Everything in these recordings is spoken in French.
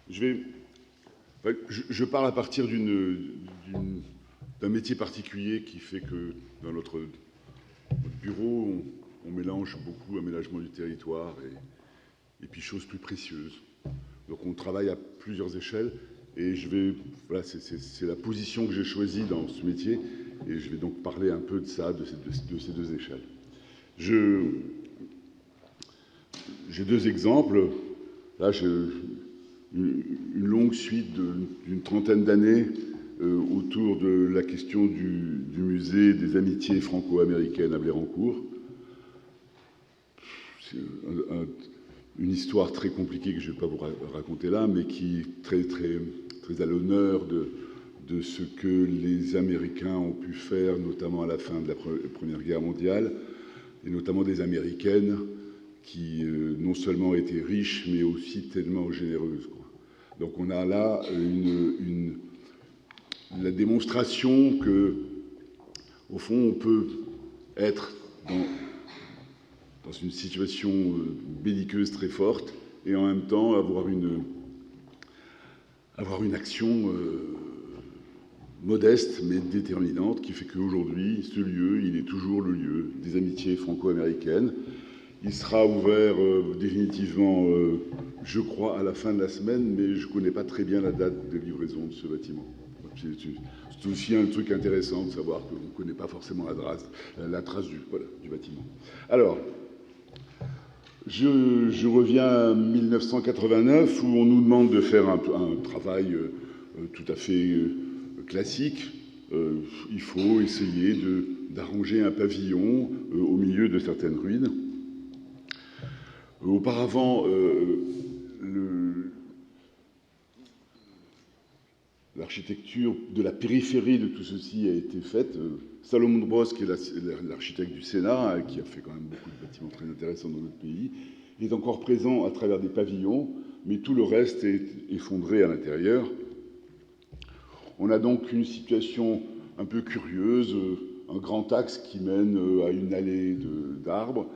Je parle à partir d'un métier particulier qui fait que dans notre bureau, on mélange beaucoup aménagement du territoire et puis choses plus précieuses. Donc on travaille à plusieurs échelles et voilà, c'est la position que j'ai choisie dans ce métier et je vais donc parler un peu de ça, de ces deux échelles. J'ai deux exemples. Là, une longue suite d'une trentaine d'années autour de la question du musée des amitiés franco-américaines à Blérancourt. C'est une histoire très compliquée que je ne vais pas vous raconter là, mais qui est très, très, très à l'honneur de ce que les Américains ont pu faire, notamment à la fin de la Première Guerre mondiale, et notamment des Américaines qui non seulement étaient riches, mais aussi tellement généreuses, quoi. Donc on a là la démonstration que, au fond, on peut être dans une situation belliqueuse très forte et en même temps avoir une action modeste mais déterminante qui fait qu'aujourd'hui, ce lieu, il est toujours le lieu des amitiés franco-américaines. Il sera ouvert définitivement, je crois, à la fin de la semaine, mais je ne connais pas très bien la date de livraison de ce bâtiment. C'est aussi un truc intéressant de savoir qu'on ne connaît pas forcément la trace du bâtiment. Alors, je reviens à 1989 où on nous demande de faire un travail tout à fait classique. Il faut essayer d'arranger un pavillon au milieu de certaines ruines. Auparavant, l'architecture de la périphérie de tout ceci a été faite. Salomon de Brosse, qui est l'architecte du Sénat, qui a fait quand même beaucoup de bâtiments très intéressants dans notre pays, est encore présent à travers des pavillons, mais tout le reste est effondré à l'intérieur. On a donc une situation un peu curieuse, un grand axe qui mène à une allée d'arbres,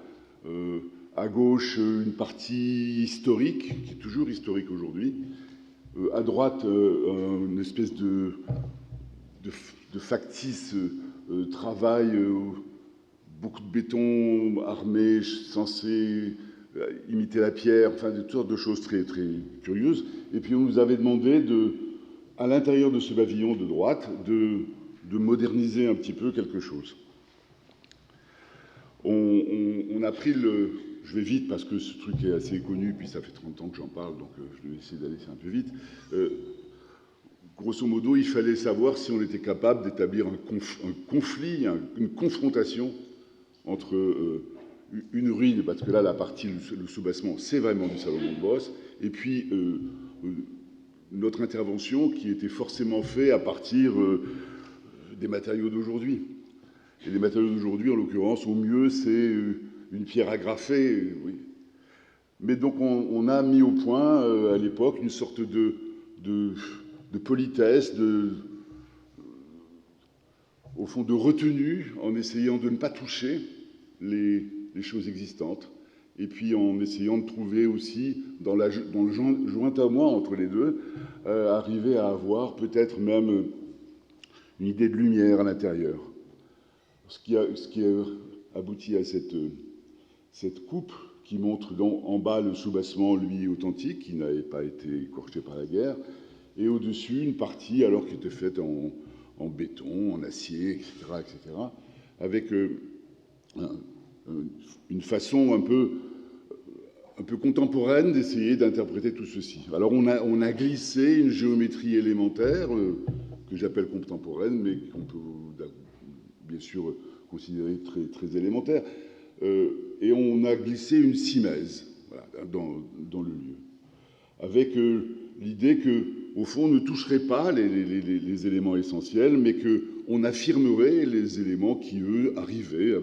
à gauche une partie historique, qui est toujours historique aujourd'hui, à droite une espèce de factice travail, beaucoup de béton armé, censé imiter la pierre, enfin de toutes sortes de choses très, très curieuses. Et puis on nous avait demandé, à l'intérieur de ce pavillon de droite, de moderniser un petit peu quelque chose. On a pris je vais vite parce que ce truc est assez connu, puis ça fait 30 ans que j'en parle, donc je vais essayer d'aller un peu vite. Grosso modo, il fallait savoir si on était capable d'établir un conflit, une confrontation entre une ruine, parce que là, la partie, le soubassement, c'est vraiment du Salomon de Brosse, et puis notre intervention qui était forcément faite à partir des matériaux d'aujourd'hui. Et les matériaux d'aujourd'hui, en l'occurrence, au mieux, c'est une pierre agrafée. Oui. Mais donc, on a mis au point, à l'époque, une sorte de politesse, au fond, de retenue, en essayant de ne pas toucher les choses existantes. Et puis, en essayant de trouver aussi, dans le jointement entre les deux, arriver à avoir peut-être même une idée de lumière à l'intérieur. Ce qui a abouti à cette coupe qui montre donc en bas le soubassement, lui, authentique, qui n'avait pas été écorché par la guerre, et au-dessus, une partie, alors qui était faite en béton, en acier, etc., avec une façon un peu contemporaine d'essayer d'interpréter tout ceci. Alors on a glissé une géométrie élémentaire, que j'appelle contemporaine, mais qu'on peut bien sûr considéré très, très élémentaire, et on a glissé une simèse, voilà, dans le lieu, avec l'idée que, au fond, on ne toucherait pas les éléments essentiels, mais qu'on affirmerait les éléments qui, eux, arrivaient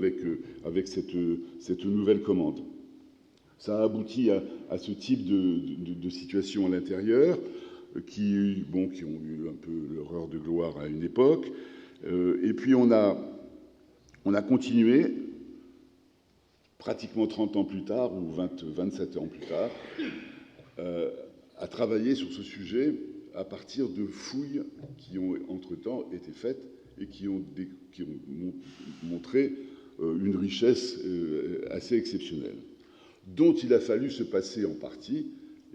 avec cette nouvelle commande. Ça a abouti à ce type de situation à l'intérieur, qui ont eu un peu leur heure de gloire à une époque, et puis on a continué, pratiquement 30 ans plus tard, ou 27 ans plus tard, a travaillé sur ce sujet à partir de fouilles qui ont entre-temps été faites et qui ont montré une richesse assez exceptionnelle, dont il a fallu se passer en partie.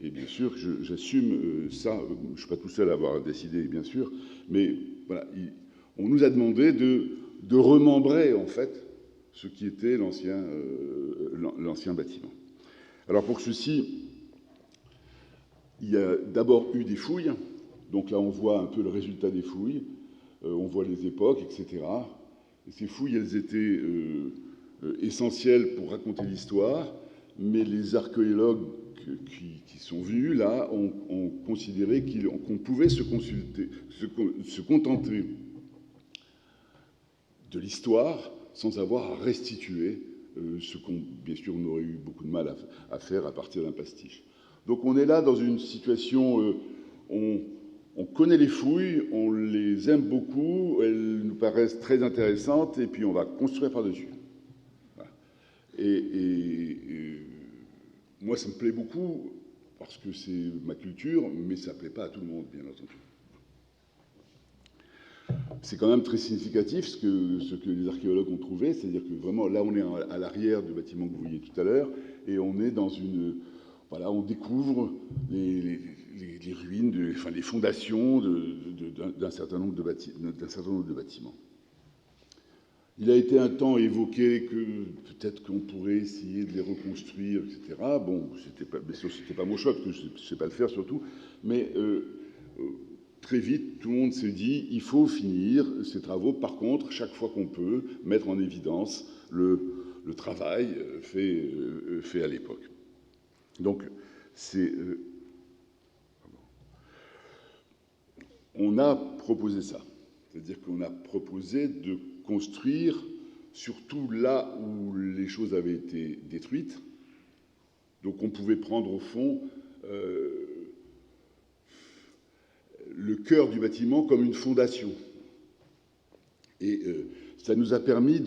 Et bien sûr, j'assume ça, je ne suis pas tout seul à avoir décidé, bien sûr, mais voilà, on nous a demandé de remembrer, en fait, ce qui était l'ancien bâtiment. Alors pour ceci, il y a d'abord eu des fouilles. Donc là, on voit un peu le résultat des fouilles. On voit les époques, etc. Et ces fouilles, elles étaient essentielles pour raconter l'histoire, mais les archéologues qui sont venus là ont considéré qu'on pouvait se contenter de l'histoire sans avoir à restituer ce qu'on, bien sûr, on aurait eu beaucoup de mal à faire à partir d'un pastiche. Donc on est là dans une situation, on connaît les fouilles, on les aime beaucoup, elles nous paraissent très intéressantes, et puis on va construire par-dessus. Voilà. Et moi, ça me plaît beaucoup, parce que c'est ma culture, mais ça ne plaît pas à tout le monde, bien entendu. C'est quand même très significatif ce que les archéologues ont trouvé, c'est-à-dire que vraiment, là, on est à l'arrière du bâtiment que vous voyez tout à l'heure, et on est dans une... Voilà, on découvre les ruines, les fondations d'un certain nombre de bâtiments. Il a été un temps évoqué que peut-être qu'on pourrait essayer de les reconstruire, etc. Bon, bien sûr, c'était pas mon choix, parce que je ne sais pas le faire surtout, mais très vite, tout le monde s'est dit, il faut finir ces travaux. Par contre, chaque fois qu'on peut, mettre en évidence le travail fait à l'époque. Donc, on a proposé ça. C'est-à-dire qu'on a proposé de construire surtout là où les choses avaient été détruites. Donc on pouvait prendre au fond le cœur du bâtiment comme une fondation. Et ça nous a permis,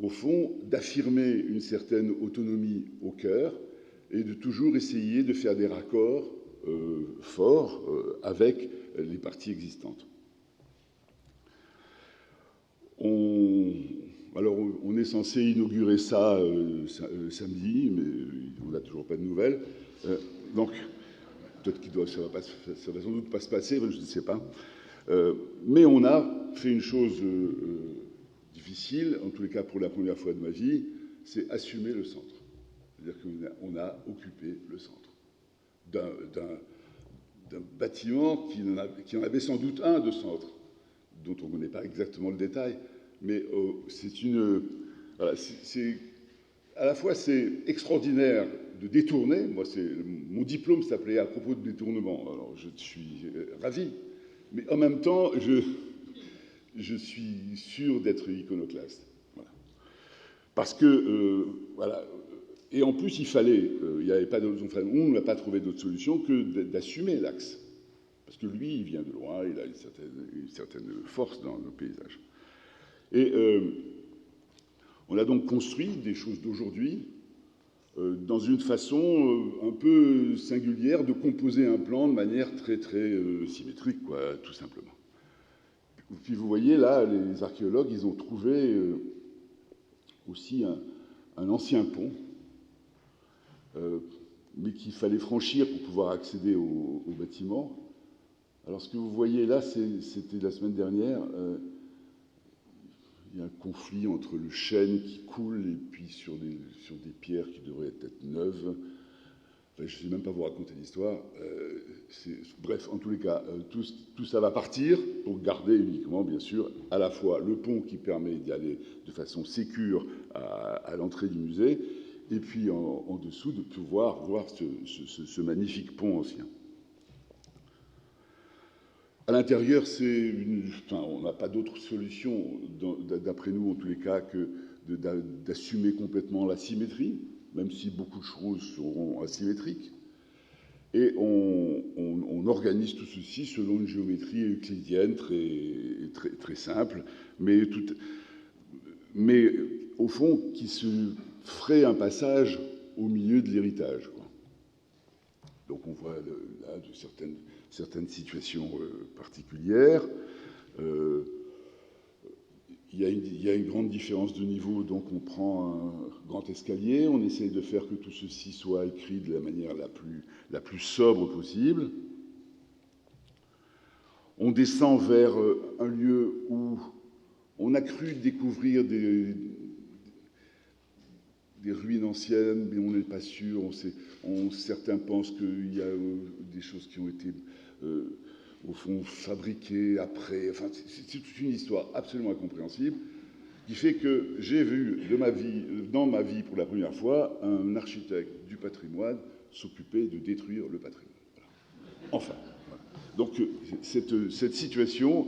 au fond, d'affirmer une certaine autonomie au cœur et de toujours essayer de faire des raccords forts avec les parties existantes. Alors, on est censé inaugurer ça samedi, mais on n'a toujours pas de nouvelles. Donc, peut-être que ça va sans doute pas se passer, je ne sais pas. Mais on a fait une chose difficile, en tous les cas pour la première fois de ma vie, c'est assumer le centre. C'est-à-dire qu'on a occupé le centre d'un bâtiment qui en avait sans doute un de centre, dont on ne connaît pas exactement le détail, mais voilà, à la fois c'est extraordinaire de détourner. Moi, mon diplôme s'appelait à propos de détournement. Alors je suis ravi, mais en même temps, je suis sûr d'être iconoclaste. Voilà. Parce que voilà. Et en plus, il n'y avait pas on n'a pas trouvé d'autre solution que d'assumer l'axe. Parce que lui, il vient de loin, il a une certaine force dans le paysage. Et on a donc construit des choses d'aujourd'hui dans une façon un peu singulière de composer un plan de manière très, très symétrique, quoi, tout simplement. Puis vous voyez, là, les archéologues, ils ont trouvé aussi un ancien pont, mais qu'il fallait franchir pour pouvoir accéder au bâtiment. Alors, ce que vous voyez là, c'était la semaine dernière. Il y a un conflit entre le chêne qui coule et puis sur des pierres qui devraient être neuves. Enfin, je ne sais même pas vous raconter l'histoire. Bref, en tous les cas, tout ça va partir pour garder uniquement, bien sûr, à la fois le pont qui permet d'y aller de façon sécure à l'entrée du musée, et puis en dessous de pouvoir voir ce magnifique pont ancien. À l'intérieur, on n'a pas d'autre solution, d'après nous en tous les cas, que d'assumer complètement la symétrie, même si beaucoup de choses seront asymétriques. Et on organise tout ceci selon une géométrie euclidienne très, très simple, mais au fond qui se ferait un passage au milieu de l'héritage. Donc on voit là de certaines situations particulières. Il y a une grande différence de niveau, donc on prend un grand escalier, on essaye de faire que tout ceci soit écrit de la manière la plus sobre possible. On descend vers un lieu où on a cru découvrir des ruines anciennes, mais on n'est pas sûr. Certains pensent qu'il y a des choses qui ont été, au fond, fabriquées après. Enfin, c'est toute une histoire absolument incompréhensible, qui fait que j'ai vu dans ma vie pour la première fois, un architecte du patrimoine s'occuper de détruire le patrimoine. Voilà. Enfin. Voilà. Donc, cette situation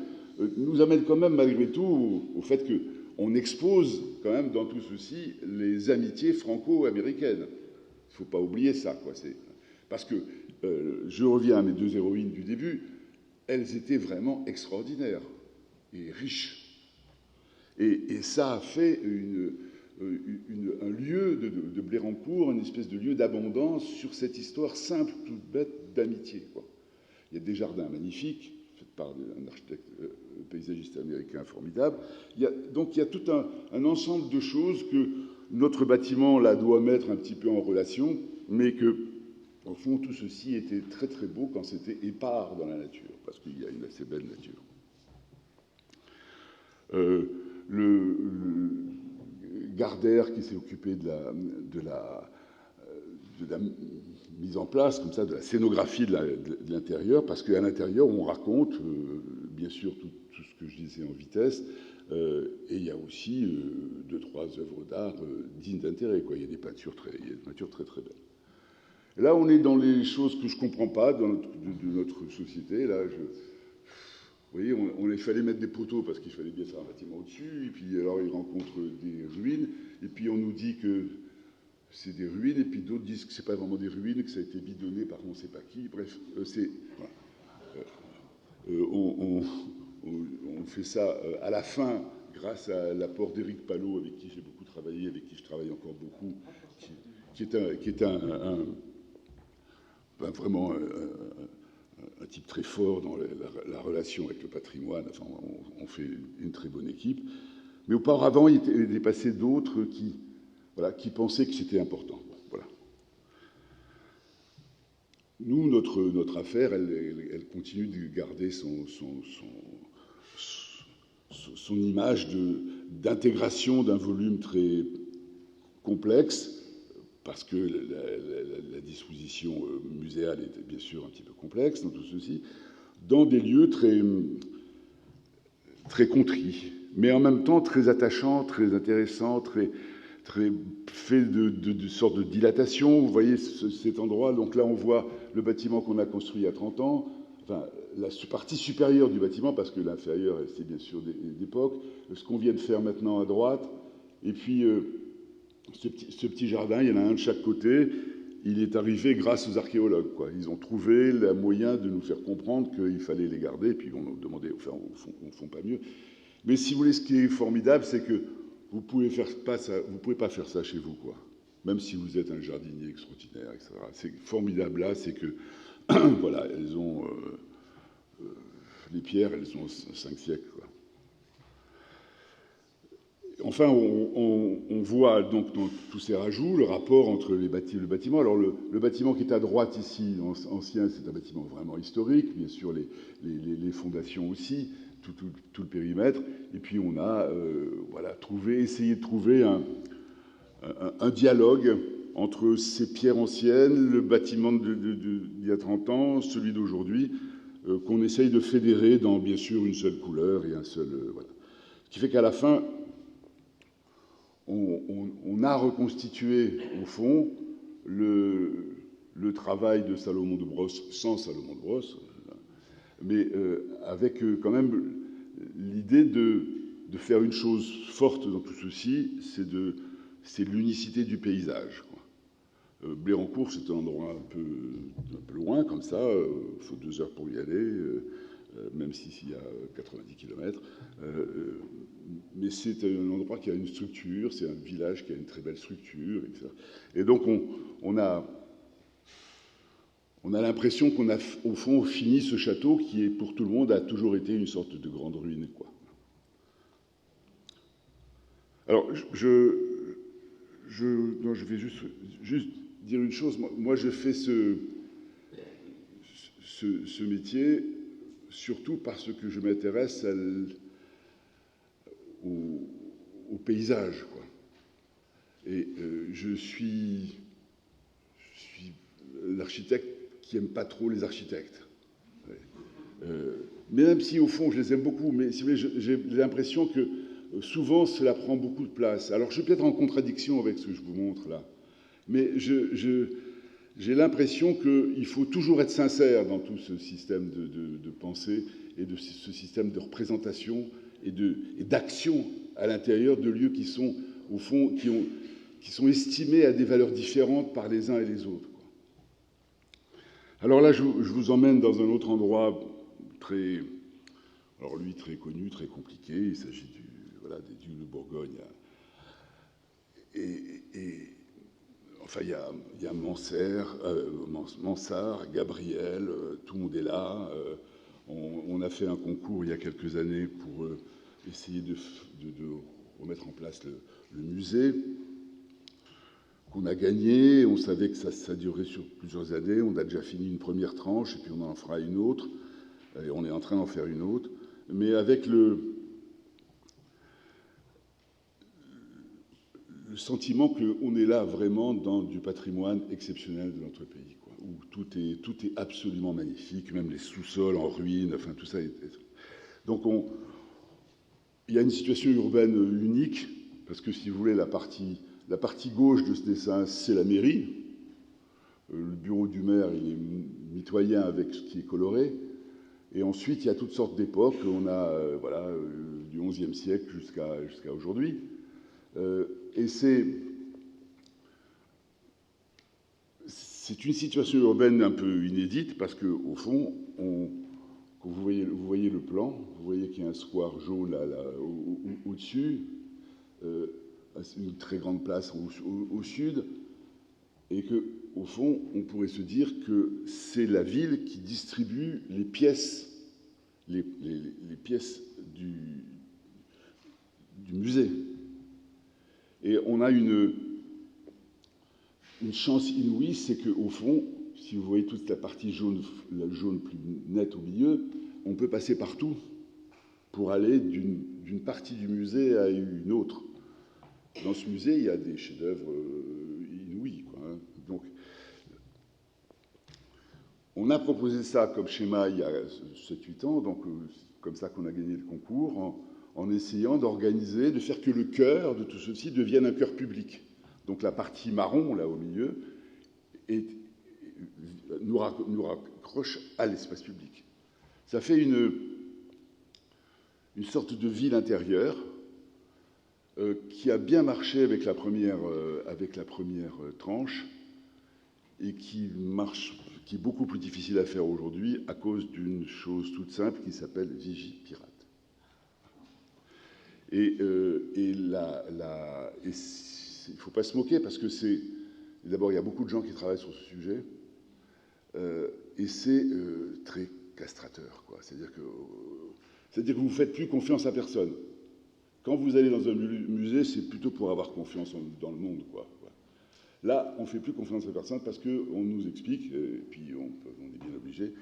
nous amène quand même, malgré tout, au fait qu'on expose quand même dans tout ceci les amitiés franco-américaines. Il ne faut pas oublier ça, quoi. Parce que, je reviens à mes deux héroïnes du début, elles étaient vraiment extraordinaires et riches. Et ça a fait un lieu de Blérancourt, une espèce de lieu d'abondance sur cette histoire simple, toute bête, d'amitié, quoi. Il y a des jardins magnifiques, faits par un architecte paysagiste américain formidable. Donc il y a tout un ensemble de choses que notre bâtiment là doit mettre un petit peu en relation, mais que, au fond, tout ceci était très très beau quand c'était épars dans la nature, parce qu'il y a une assez belle nature. Le Gardère qui s'est occupé de la mise en place, comme ça, de la scénographie de l'intérieur, parce qu'à l'intérieur, on raconte, bien sûr, tout ce que je disais en vitesse, et il y a aussi deux, trois œuvres d'art dignes d'intérêt, quoi. Il y a des peintures très très belles. Et là, on est dans les choses que je ne comprends pas de notre société. Là, vous voyez, il fallait mettre des poteaux parce qu'il fallait bien faire un bâtiment au-dessus, et puis alors ils rencontrent des ruines, et puis on nous dit que c'est des ruines, et puis d'autres disent que c'est pas vraiment des ruines, que ça a été bidonné par on ne sait pas qui. Bref, voilà. On fait ça à la fin grâce à l'apport d'Éric Palot, avec qui j'ai beaucoup travaillé, avec qui je travaille encore beaucoup, qui est vraiment un type très fort dans la relation avec le patrimoine. Enfin, on fait une très bonne équipe. Mais auparavant, il était passé d'autres qui pensaient que c'était important. Voilà. Nous, notre affaire, elle continue de garder son image d'intégration d'un volume très complexe, parce que la disposition muséale est bien sûr un petit peu complexe dans tout ceci, dans des lieux très, très contris, mais en même temps très attachants, très intéressants, très fait de sorte de dilatation. Vous voyez cet endroit, donc là on voit le bâtiment qu'on a construit il y a 30 ans, enfin la partie supérieure du bâtiment, parce que l'inférieur c'est bien sûr d'époque, ce qu'on vient de faire maintenant à droite, et puis ce petit jardin, il y en a un de chaque côté, il est arrivé grâce aux archéologues, quoi. Ils ont trouvé le moyen de nous faire comprendre qu'il fallait les garder, et puis on nous demandait, enfin on ne font pas mieux. Mais si vous voulez, ce qui est formidable, c'est que vous pouvez pas faire ça chez vous, quoi. Même si vous êtes un jardinier extraordinaire, etc. C'est formidable là, c'est que voilà, elles ont les pierres, elles ont 5 siècles, quoi. Enfin, on voit donc dans tous ces rajouts le rapport entre le bâtiment. Alors le bâtiment qui est à droite ici, ancien, c'est un bâtiment vraiment historique, bien sûr les fondations aussi, tout le périmètre. Et puis on a essayé de trouver un dialogue entre ces pierres anciennes, le bâtiment d'il y a 30 ans, celui d'aujourd'hui, qu'on essaye de fédérer dans bien sûr une seule couleur et un seul... voilà. Ce qui fait qu'à la fin, on a reconstitué, au fond, le travail de Salomon de Brosse sans Salomon de Brosse, mais avec quand même l'idée de faire une chose forte dans tout ceci, c'est l'unicité du paysage, quoi. Blérancourt, c'est un endroit un peu loin, comme ça, il faut 2 heures pour y aller, même s'il y a 90 km. Mais c'est un endroit qui a une structure, c'est un village qui a une très belle structure, etc. Et donc on a on a l'impression qu'on a, au fond, fini ce château qui, est, pour tout le monde, a toujours été une sorte de grande ruine, quoi. Alors, non, je vais juste dire une chose. Moi, je fais ce métier surtout parce que je m'intéresse au paysage, quoi. Et je suis l'architecte qui n'aime pas trop les architectes. Mais même si, au fond, je les aime beaucoup, mais si vous voulez, j'ai l'impression que souvent, cela prend beaucoup de place. Alors, je suis peut-être en contradiction avec ce que je vous montre là, mais j'ai l'impression qu'il faut toujours être sincère dans tout ce système de pensée et de ce système de représentation et d'action à l'intérieur de lieux qui sont, au fond, qui sont estimés à des valeurs différentes par les uns et les autres, quoi. Alors là, je vous emmène dans un autre endroit très... Alors lui, très connu, très compliqué. Il s'agit des ducs de Bourgogne. Enfin, il y a Mansart, Gabriel, tout le monde est là. On a fait un concours il y a quelques années pour essayer de remettre en place le musée, qu'on a gagné. On savait que ça durerait sur plusieurs années. On a déjà fini une première tranche, et puis on en fera une autre. Et on est en train d'en faire une autre. Mais avec le sentiment qu'on est là vraiment dans du patrimoine exceptionnel de notre pays, quoi, où tout est absolument magnifique, même les sous-sols en ruine, enfin tout ça. Donc il y a une situation urbaine unique, parce que si vous voulez, la partie gauche de ce dessin, c'est la mairie. Le bureau du maire, il est mitoyen avec ce qui est coloré. Et ensuite, il y a toutes sortes d'époques. On a du XIe siècle jusqu'à aujourd'hui. Et c'est une situation urbaine un peu inédite parce qu'au fond, quand vous voyez le plan, vous voyez qu'il y a un square jaune là, au-dessus, une très grande place au sud, et qu'au fond, on pourrait se dire que c'est la ville qui distribue les pièces, les pièces du musée. Et on a une chance inouïe, c'est qu'au fond, si vous voyez toute la partie jaune, la jaune plus nette au milieu, on peut passer partout pour aller d'une partie du musée à une autre. Dans ce musée, il y a des chefs-d'œuvre inouïs, quoi, hein. Donc, on a proposé ça comme schéma il y a 7-8 ans, donc comme ça qu'on a gagné le concours, en essayant d'organiser, de faire que le cœur de tout ceci devienne un cœur public. Donc la partie marron, là au milieu, nous raccroche à l'espace public. Ça fait une sorte de ville intérieure qui a bien marché avec la première tranche et qui est beaucoup plus difficile à faire aujourd'hui à cause d'une chose toute simple qui s'appelle Vigipirate. Et il ne faut pas se moquer parce que d'abord, il y a beaucoup de gens qui travaillent sur ce sujet et c'est très castrateur, quoi. C'est-à-dire que vous ne faites plus confiance à personne. Quand vous allez dans un musée, c'est plutôt pour avoir confiance dans le monde, quoi. Là, on ne fait plus confiance à personne parce qu'on nous explique, et puis on est bien obligé,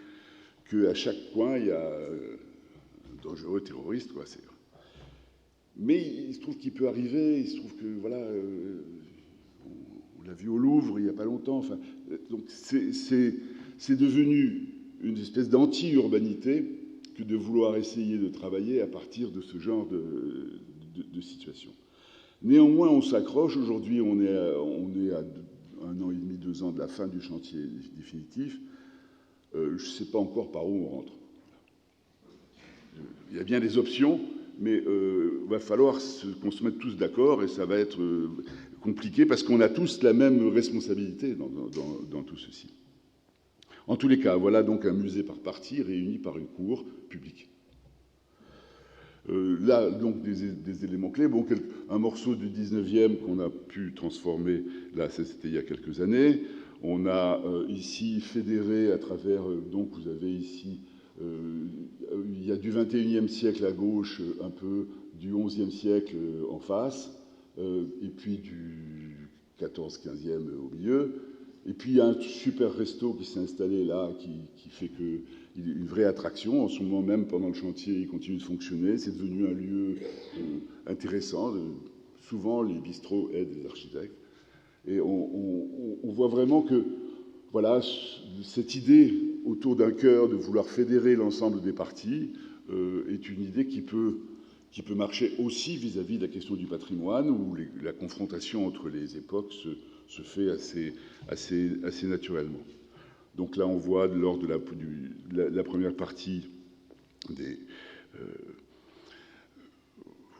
qu'à chaque coin, il y a un dangereux terroriste, quoi. Mais il se trouve qu'il peut arriver, il se trouve que, voilà, on l'a vu au Louvre il n'y a pas longtemps. Enfin, donc c'est devenu une espèce d'anti-urbanité que de vouloir essayer de travailler à partir de ce genre de situation. Néanmoins, on s'accroche. Aujourd'hui, on est à 1 an et demi, 2 ans de la fin du chantier définitif. Je ne sais pas encore par où on rentre. Il y a bien des options, mais il va falloir qu'on se mette tous d'accord et ça va être compliqué parce qu'on a tous la même responsabilité dans tout ceci. En tous les cas, voilà donc un musée par partie réuni par une cour publique. Là, donc, des éléments clés. Bon, un morceau du 19e qu'on a pu transformer, là, c'était il y a quelques années. On a ici fédéré à travers, donc vous avez ici, il y a du 21e siècle à gauche, un peu du 11e siècle en face, et puis du 14-15e au milieu. Et puis il y a un super resto qui s'est installé là, qui fait que une vraie attraction. En ce moment même, pendant le chantier, il continue de fonctionner. C'est devenu un lieu intéressant. Souvent, les bistrots aident les architectes. Et on voit vraiment que voilà, cette idée autour d'un cœur de vouloir fédérer l'ensemble des parties est une idée qui peut marcher aussi vis-à-vis de la question du patrimoine, où la confrontation entre les époques se fait assez naturellement. Donc là, on voit lors de la première partie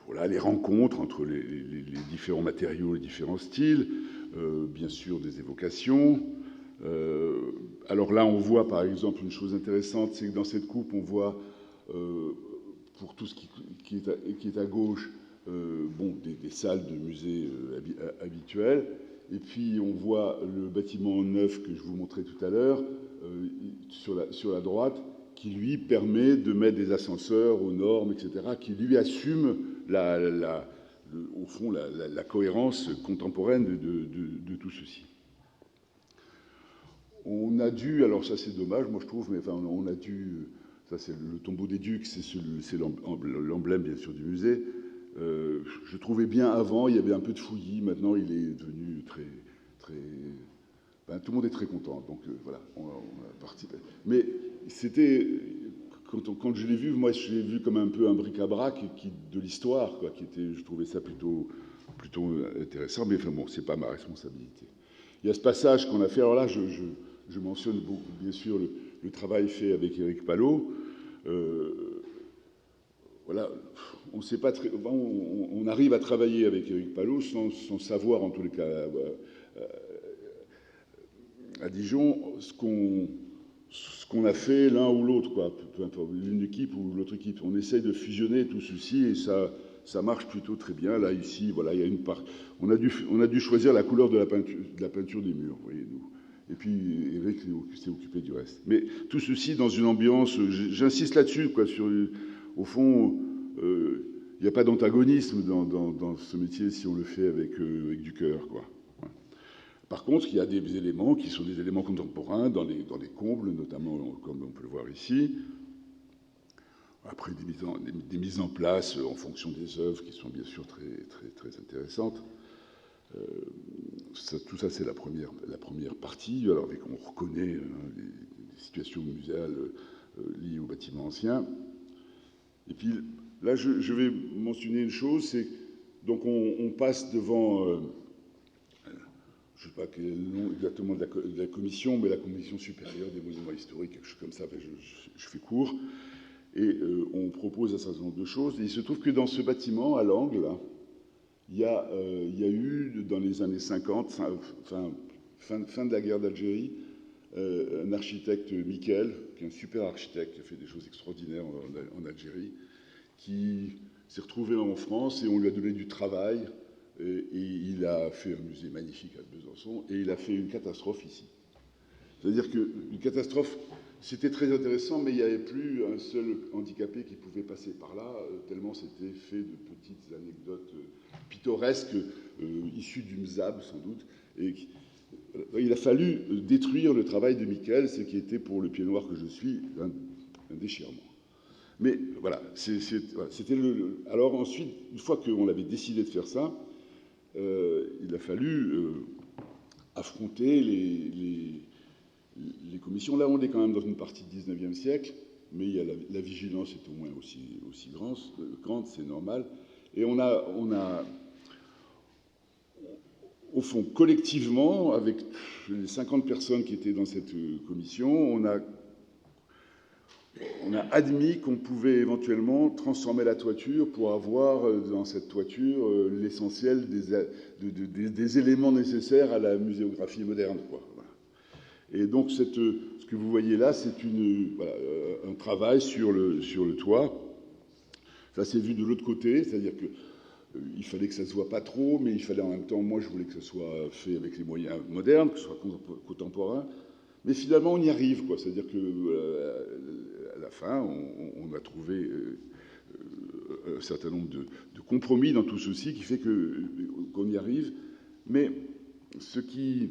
voilà, les rencontres entre les différents matériaux, les différents styles, bien sûr des évocations. Alors là, on voit par exemple une chose intéressante, c'est que dans cette coupe, on voit, pour tout ce qui est à gauche, bon, des salles de musée habituelles. Et puis on voit le bâtiment neuf que je vous montrais tout à l'heure, sur la droite, qui lui permet de mettre des ascenseurs aux normes, etc., qui lui assume au fond la cohérence contemporaine de tout ceci. On a dû, alors ça c'est dommage, moi je trouve, mais enfin on a dû, ça c'est le tombeau des ducs, c'est l'emblème bien sûr du musée. Je trouvais bien avant, il y avait un peu de fouillis, maintenant il est devenu très, ben, tout le monde est très content, donc voilà, on a participé. Mais c'était, quand je l'ai vu, moi je l'ai vu comme un peu un bric-à-brac de l'histoire, quoi, je trouvais ça plutôt intéressant, mais enfin bon, c'est pas ma responsabilité. Il y a ce passage qu'on a fait, alors là je mentionne beaucoup, bien sûr le travail fait avec Éric Palot. Voilà, on sait pas très, on arrive à travailler avec Éric Palot sans savoir, en tous les cas, à Dijon, ce qu'on a fait l'un ou l'autre, quoi, peu importe, l'une équipe ou l'autre équipe. On essaye de fusionner tout ceci et ça marche plutôt très bien. Là, ici, voilà, il y a une part. On a dû choisir la couleur de la peinture des murs, voyez-nous. Et puis Éric s'est occupé du reste. Mais tout ceci dans une ambiance, j'insiste là-dessus, quoi, au fond, il n'y a pas d'antagonisme dans ce métier si on le fait avec du cœur, quoi. Par contre, il y a des éléments qui sont des éléments contemporains dans les combles, notamment comme on peut le voir ici. Après, des mises en place en fonction des œuvres qui sont bien sûr très intéressantes. Tout ça, c'est la première partie. Alors, on reconnaît les situations muséales liées aux bâtiments anciens. Et puis, là, je vais mentionner une chose, c'est donc on passe devant, je ne sais pas quel est le nom exactement de la commission, mais la commission supérieure des monuments historiques, quelque chose comme ça, je fais court, et on propose un certain nombre de choses. Et il se trouve que dans ce bâtiment, à l'angle, là, il y a eu, dans les années 50, fin de la guerre d'Algérie, un architecte, Miquel, qui est un super architecte, qui a fait des choses extraordinaires en Algérie, qui s'est retrouvé en France et on lui a donné du travail. Et il a fait un musée magnifique à Besançon et il a fait une catastrophe ici. C'est-à-dire qu'une catastrophe, c'était très intéressant, mais il n'y avait plus un seul handicapé qui pouvait passer par là, tellement c'était fait de petites anecdotes pittoresques, issues du MZAB sans doute. Et il a fallu détruire le travail de Miquel, ce qui était pour le pied noir que je suis un déchirement. Mais voilà, c'était Alors ensuite, une fois qu'on avait décidé de faire ça, il a fallu affronter les commissions. Là, on est quand même dans une partie du 19e siècle, mais il y a la vigilance est au moins aussi grande, c'est normal. Et on a, au fond, collectivement, avec les 50 personnes qui étaient dans cette commission, on a admis qu'on pouvait éventuellement transformer la toiture pour avoir dans cette toiture l'essentiel des éléments nécessaires à la muséographie moderne, quoi. Voilà. Et donc ce que vous voyez là, c'est un travail sur le toit. Ça c'est vu de l'autre côté, c'est-à-dire que il fallait que ça se voit pas trop, mais il fallait en même temps, moi je voulais que ça soit fait avec les moyens modernes, que ce soit contemporain. Mais finalement, on y arrive, quoi. C'est-à-dire que à la fin, on a trouvé un certain nombre de compromis dans tout ceci qui fait qu'on y arrive. Mais ce qui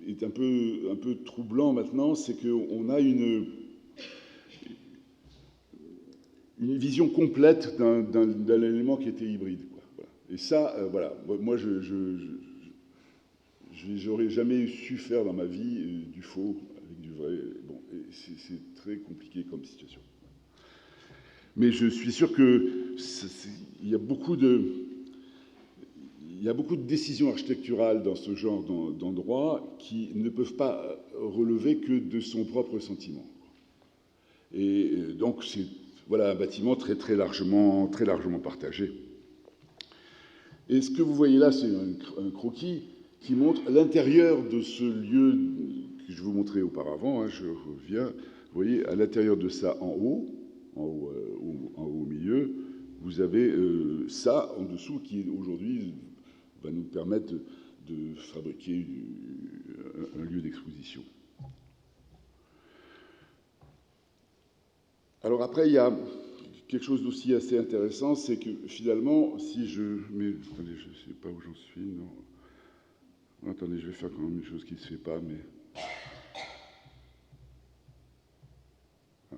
est un peu troublant maintenant, c'est qu'on a une vision complète d'un élément qui était hybride, quoi. Voilà. Et ça, voilà, moi, j'aurais jamais su faire dans ma vie du faux avec du vrai. Bon, c'est très compliqué comme situation. Mais je suis sûr qu'il y a beaucoup de décisions architecturales dans ce genre d'endroit qui ne peuvent pas relever que de son propre sentiment. Et donc, c'est voilà, un bâtiment très, très largement partagé. Et ce que vous voyez là, c'est un croquis qui montre l'intérieur de ce lieu que je vous montrais auparavant. Hein, je reviens. Vous voyez, à l'intérieur de ça, en haut au milieu, vous avez ça en dessous qui aujourd'hui va nous permettre de fabriquer un lieu d'exposition. Alors après, il y a quelque chose d'aussi assez intéressant, c'est que finalement, si je... Mais attendez, je ne sais pas où j'en suis, non. Attendez, je vais faire quand même une chose qui ne se fait pas, mais... Ah,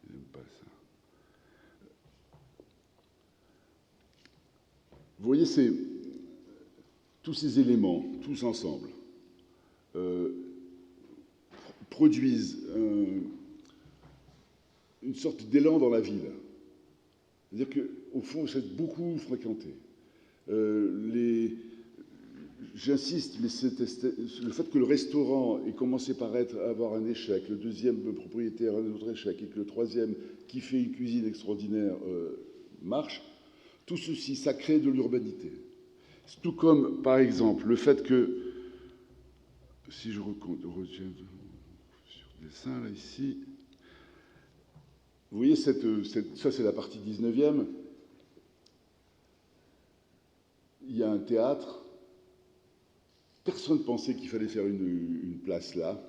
il n'aime pas ça. Vous voyez, tous ces éléments, tous ensemble, produisent une sorte d'élan dans la ville. C'est-à-dire qu'au fond, c'est beaucoup fréquenté. J'insiste, mais le fait que le restaurant ait commencé par avoir un échec, le deuxième propriétaire un autre échec, et que le troisième, qui fait une cuisine extraordinaire, marche, tout ceci, ça crée de l'urbanité. Tout comme, par exemple, le fait que, si je reviens sur le dessin, là, ici, vous voyez, ça c'est la partie 19e. Il y a un théâtre. Personne ne pensait qu'il fallait faire une place là,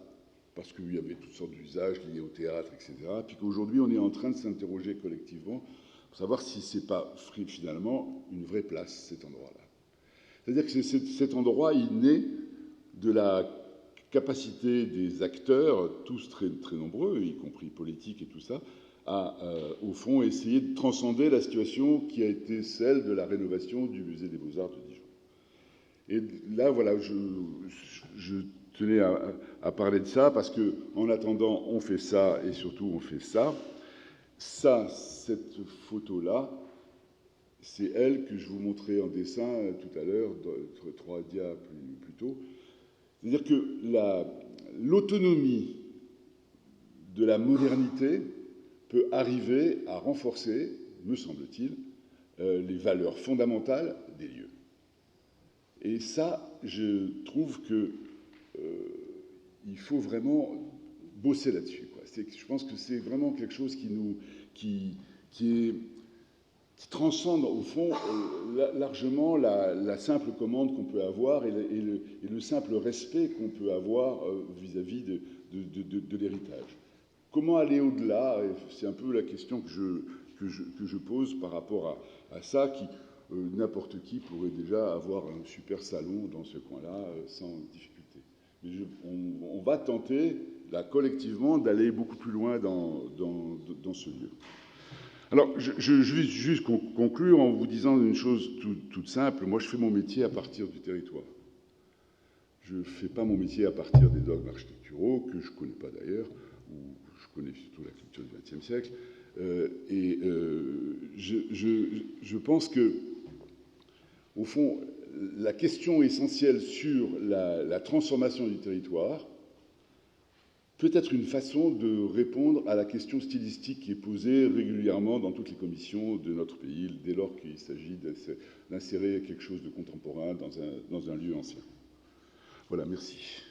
parce qu'il y avait toutes sortes d'usages liés au théâtre, etc. Puis qu'aujourd'hui, on est en train de s'interroger collectivement pour savoir si ce n'est pas finalement une vraie place, cet endroit-là. C'est-à-dire que cet endroit, il naît de la capacité des acteurs, tous très, très nombreux, y compris politiques et tout ça, à, au fond, essayer de transcender la situation qui a été celle de la rénovation du musée des Beaux-Arts de Dijon. Et là, voilà, je tenais à parler de ça parce que, en attendant, on fait ça et surtout on fait ça. Ça, cette photo-là, c'est elle que je vous montrais en dessin tout à l'heure, 3 dias plus tôt. C'est-à-dire que l'autonomie de la modernité peut arriver à renforcer, me semble-t-il, les valeurs fondamentales des lieux. Et ça, je trouve qu'il faut vraiment bosser là-dessus. Je pense que c'est vraiment quelque chose qui transcende, au fond, largement la simple commande qu'on peut avoir et le simple respect qu'on peut avoir vis-à-vis de l'héritage. Comment aller au-delà? C'est un peu la question que je pose par rapport à ça, n'importe qui pourrait déjà avoir un super salon dans ce coin-là sans difficulté. Mais on va tenter, là, collectivement, d'aller beaucoup plus loin dans ce lieu. Alors, je vais juste conclure en vous disant une chose toute simple. Moi, je fais mon métier à partir du territoire. Je ne fais pas mon métier à partir des dogmes architecturaux, que je ne connais pas d'ailleurs, ou je connais surtout la culture du XXe siècle. Je pense que, au fond, la question essentielle sur la transformation du territoire peut être une façon de répondre à la question stylistique qui est posée régulièrement dans toutes les commissions de notre pays, dès lors qu'il s'agit d'insérer quelque chose de contemporain dans un lieu ancien. Voilà, merci.